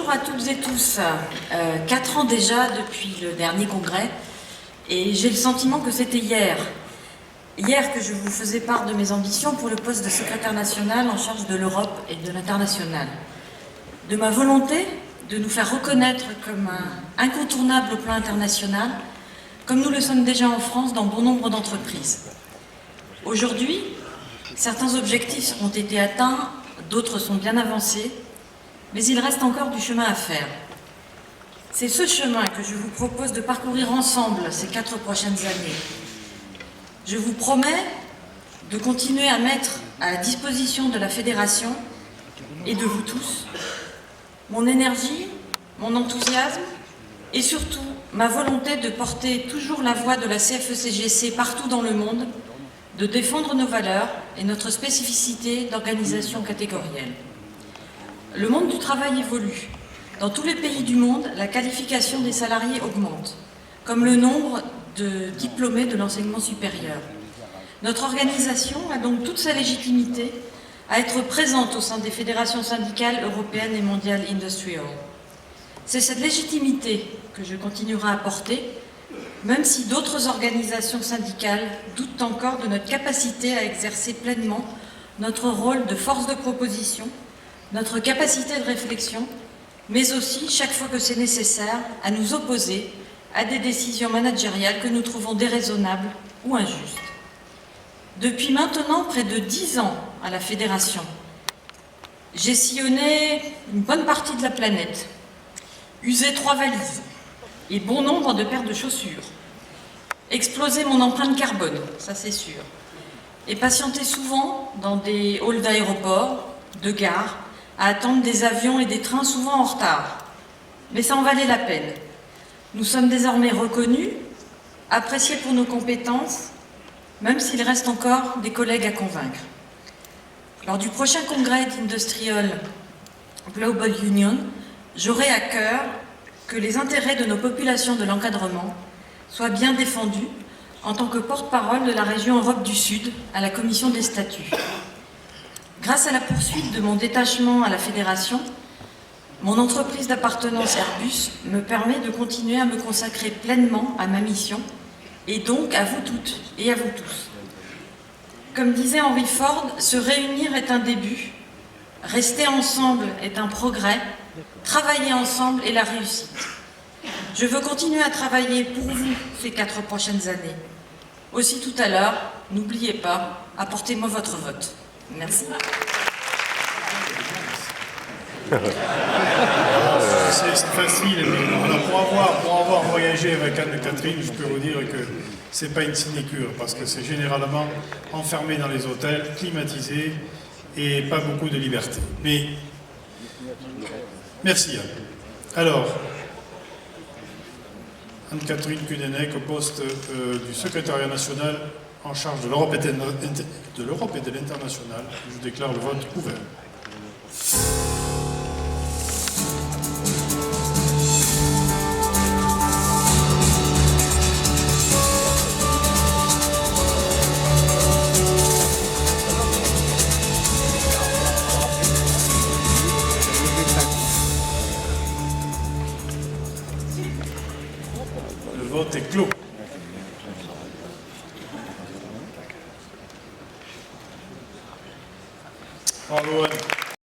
Bonjour à toutes et tous. 4 ans déjà depuis le dernier congrès, et j'ai le sentiment que c'était hier que je vous faisais part de mes ambitions pour le poste de secrétaire national en charge de l'Europe et de l'international, de ma volonté de nous faire reconnaître comme incontournable au plan international, comme nous le sommes déjà en France dans bon nombre d'entreprises. Aujourd'hui, certains objectifs ont été atteints, d'autres sont bien avancés, mais il reste encore du chemin à faire. C'est ce chemin que je vous propose de parcourir ensemble ces 4 prochaines années. Je vous promets de continuer à mettre à la disposition de la Fédération et de vous tous mon énergie, mon enthousiasme et surtout ma volonté de porter toujours la voix de la CFE-CGC partout dans le monde, de défendre nos valeurs et notre spécificité d'organisation catégorielle. Le monde du travail évolue. Dans tous les pays du monde, la qualification des salariés augmente, comme le nombre de diplômés de l'enseignement supérieur. Notre organisation a donc toute sa légitimité à être présente au sein des fédérations syndicales européennes et mondiales industrial. C'est cette légitimité que je continuerai à porter, même si d'autres organisations syndicales doutent encore de notre capacité à exercer pleinement notre rôle de force de proposition, notre capacité de réflexion, mais aussi, chaque fois que c'est nécessaire, à nous opposer à des décisions managériales que nous trouvons déraisonnables ou injustes. Depuis maintenant près de 10 ans à la Fédération, j'ai sillonné une bonne partie de la planète, usé 3 valises et bon nombre de paires de chaussures, explosé mon empreinte carbone, ça c'est sûr, et patienté souvent dans des halls d'aéroports, de gares, à attendre des avions et des trains souvent en retard. Mais ça en valait la peine. Nous sommes désormais reconnus, appréciés pour nos compétences, même s'il reste encore des collègues à convaincre. Lors du prochain congrès d'Industrial Global Union, j'aurai à cœur que les intérêts de nos populations de l'encadrement soient bien défendus en tant que porte-parole de la région Europe du Sud à la Commission des statuts. Grâce à la poursuite de mon détachement à la Fédération, mon entreprise d'appartenance Airbus me permet de continuer à me consacrer pleinement à ma mission et donc à vous toutes et à vous tous. Comme disait Henry Ford, se réunir est un début, rester ensemble est un progrès, travailler ensemble est la réussite. Je veux continuer à travailler pour vous ces 4 prochaines années. Aussi tout à l'heure, n'oubliez pas, apportez-moi votre vote. Merci. C'est facile, mais alors pour avoir voyagé avec Anne-Catherine, je peux vous dire que c'est pas une sinécure, parce que c'est généralement enfermé dans les hôtels, climatisé, et pas beaucoup de liberté. Mais merci Anne. Alors, Anne-Catherine Kudenek au poste du secrétariat national en charge de l'Europe et de l'international. Je déclare le vote ouvert. Le vote est clos. Bravo Anne.